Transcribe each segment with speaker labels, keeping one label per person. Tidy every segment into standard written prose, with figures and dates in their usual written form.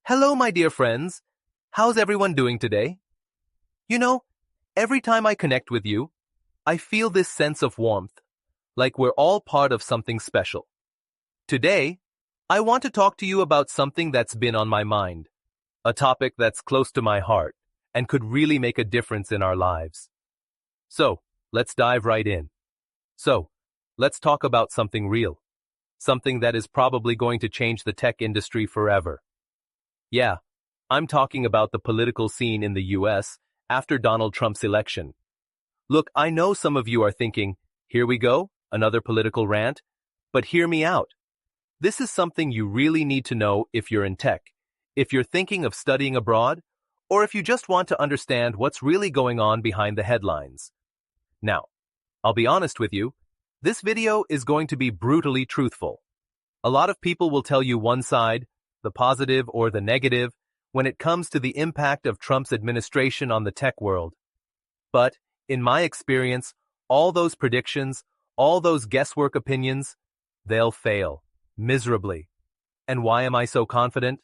Speaker 1: Hello, my dear friends. How's everyone doing today? You know, every time I connect with you, I feel this sense of warmth, like we're all part of something special. Today, I want to talk to you about something that's been on my mind, a topic that's close to my heart and could really make a difference in our lives. So, let's dive right in. Let's talk about something real, something that is probably going to change the tech industry forever. Yeah, I'm talking about the political scene in the US after Donald Trump's election. Look, I know some of you are thinking, here we go, another political rant, but hear me out. This is something you really need to know if you're in tech, if you're thinking of studying abroad, or if you just want to understand what's really going on behind the headlines. Now, I'll be honest with you, this video is going to be brutally truthful. A lot of people will tell you one side, the positive or the negative, when it comes to the impact of Trump's administration on the tech world. But, in my experience, all those predictions, all those guesswork opinions, they'll fail, miserably. And why am I so confident?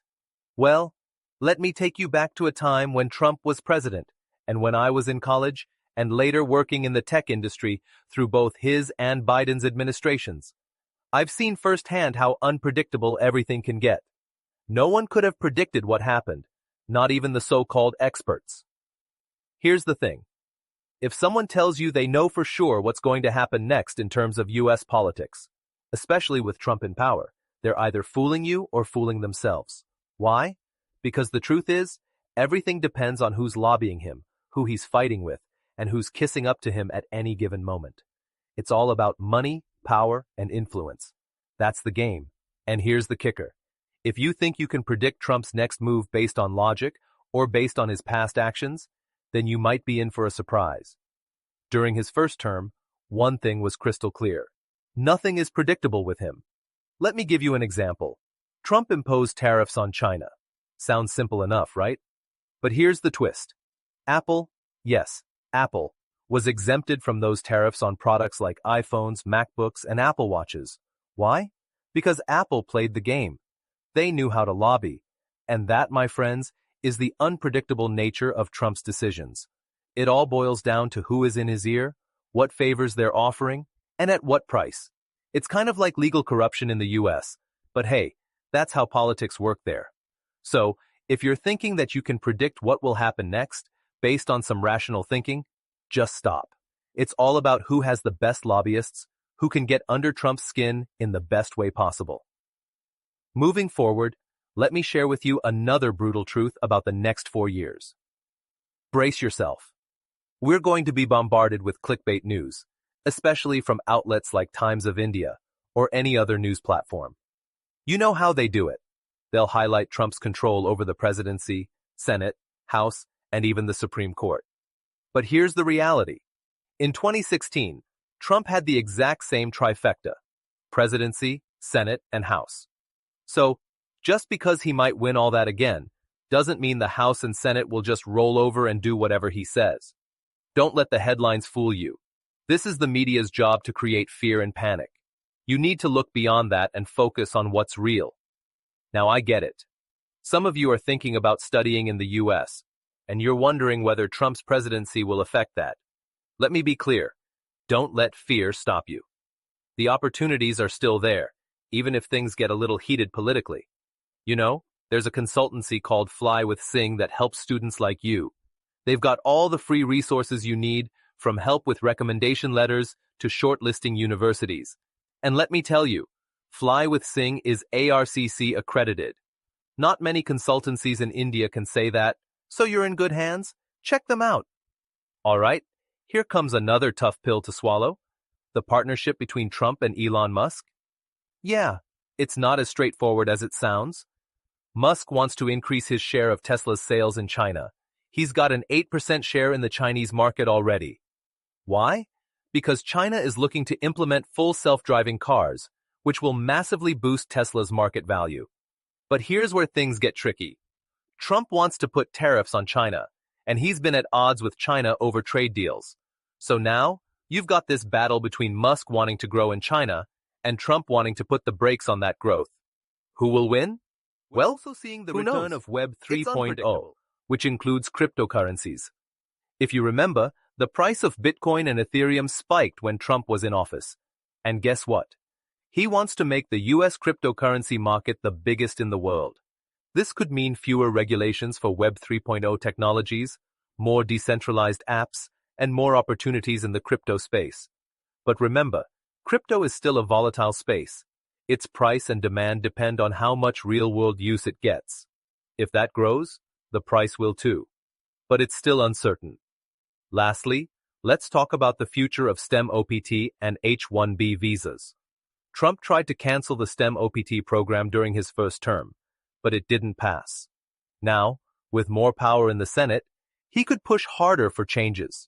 Speaker 1: Well, let me take you back to a time when Trump was president, and when I was in college, and later working in the tech industry through both his and Biden's administrations. I've seen firsthand how unpredictable everything can get. No one could have predicted what happened, not even the so-called experts. Here's the thing. If someone tells you they know for sure what's going to happen next in terms of US politics, especially with Trump in power, they're either fooling you or fooling themselves. Why? Because the truth is, everything depends on who's lobbying him, who he's fighting with, and who's kissing up to him at any given moment. It's all about money, power, and influence. That's the game. And here's the kicker. If you think you can predict Trump's next move based on logic or based on his past actions, then you might be in for a surprise. During his first term, one thing was crystal clear. Nothing is predictable with him. Let me give you an example. Trump imposed tariffs on China. Sounds simple enough, right? But here's the twist. Apple, yes, Apple, was exempted from those tariffs on products like iPhones, MacBooks, and Apple Watches. Why? Because Apple played the game. They knew how to lobby. And that, my friends, is the unpredictable nature of Trump's decisions. It all boils down to who is in his ear, what favors they're offering, and at what price. It's kind of like legal corruption in the US. But hey, that's how politics work there. So, if you're thinking that you can predict what will happen next, based on some rational thinking, just stop. It's all about who has the best lobbyists, who can get under Trump's skin in the best way possible. Moving forward, let me share with you another brutal truth about the next 4 years. Brace yourself. We're going to be bombarded with clickbait news, especially from outlets like Times of India or any other news platform. You know how they do it. They'll highlight Trump's control over the presidency, Senate, House, and even the Supreme Court. But here's the reality. In 2016, Trump had the exact same trifecta: presidency, Senate, and House. So, just because he might win all that again, doesn't mean the House and Senate will just roll over and do whatever he says. Don't let the headlines fool you. This is the media's job to create fear and panic. You need to look beyond that and focus on what's real. Now, I get it. Some of you are thinking about studying in the US, and you're wondering whether Trump's presidency will affect that. Let me be clear. Don't let fear stop you. The opportunities are still there, even if things get a little heated politically. You know, there's a consultancy called Fly with Sing that helps students like you. They've got all the free resources you need, from help with recommendation letters to shortlisting universities. And let me tell you, Fly with Sing is ARCC accredited. Not many consultancies in India can say that, so you're in good hands. Check them out. All right, here comes another tough pill to swallow. The partnership between Trump and Elon Musk. Yeah, it's not as straightforward as it sounds. Musk wants to increase his share of Tesla's sales in China. He's got an 8% share in the Chinese market already. Why? Because China is looking to implement full self-driving cars, which will massively boost Tesla's market value. But here's where things get tricky. Trump wants to put tariffs on China, and he's been at odds with China over trade deals. So now, you've got this battle between Musk wanting to grow in China and Trump wanting to put the brakes on that growth. Who will win? We're also seeing the return of Web 3.0, which includes cryptocurrencies. If you remember, the price of Bitcoin and Ethereum spiked when Trump was in office. And guess what? He wants to make the US cryptocurrency market the biggest in the world. This could mean fewer regulations for Web 3.0 technologies, more decentralized apps, and more opportunities in the crypto space. But remember, crypto is still a volatile space. Its price and demand depend on how much real-world use it gets. If that grows, the price will too. But it's still uncertain. Lastly, let's talk about the future of STEM OPT and H-1B visas. Trump tried to cancel the STEM OPT program during his first term, but it didn't pass. Now, with more power in the Senate, he could push harder for changes.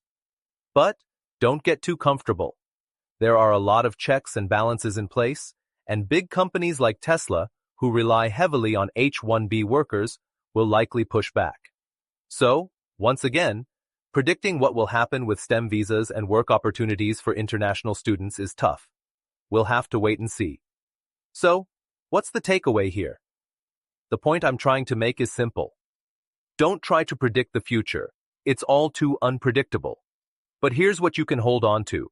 Speaker 1: But don't get too comfortable. There are a lot of checks and balances in place, and big companies like Tesla, who rely heavily on H-1B workers, will likely push back. So, once again, predicting what will happen with STEM visas and work opportunities for international students is tough. We'll have to wait and see. So, what's the takeaway here? The point I'm trying to make is simple. Don't try to predict the future. It's all too unpredictable. But here's what you can hold on to.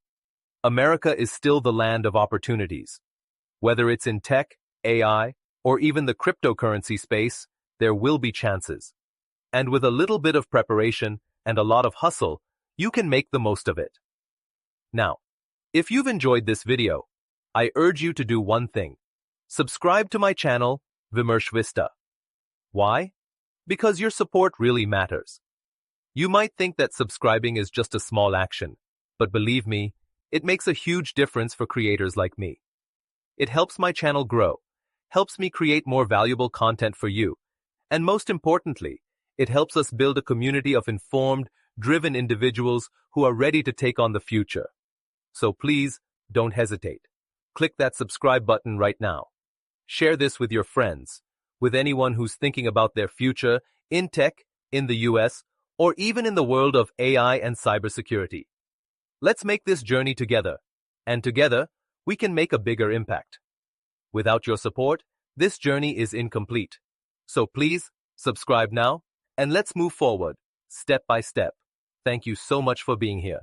Speaker 1: America is still the land of opportunities. Whether it's in tech, AI, or even the cryptocurrency space, there will be chances. And with a little bit of preparation and a lot of hustle, you can make the most of it. Now, if you've enjoyed this video, I urge you to do one thing. Subscribe to my channel, Vimersh Vista. Why? Because your support really matters. You might think that subscribing is just a small action, but believe me, it makes a huge difference for creators like me. It helps my channel grow, helps me create more valuable content for you, and most importantly, it helps us build a community of informed, driven individuals who are ready to take on the future. So please, don't hesitate. Click that subscribe button right now. Share this with your friends, with anyone who's thinking about their future in tech, in the US, or even in the world of AI and cybersecurity. Let's make this journey together, and together, we can make a bigger impact. Without your support, this journey is incomplete. So please, subscribe now, and let's move forward, step by step. Thank you so much for being here.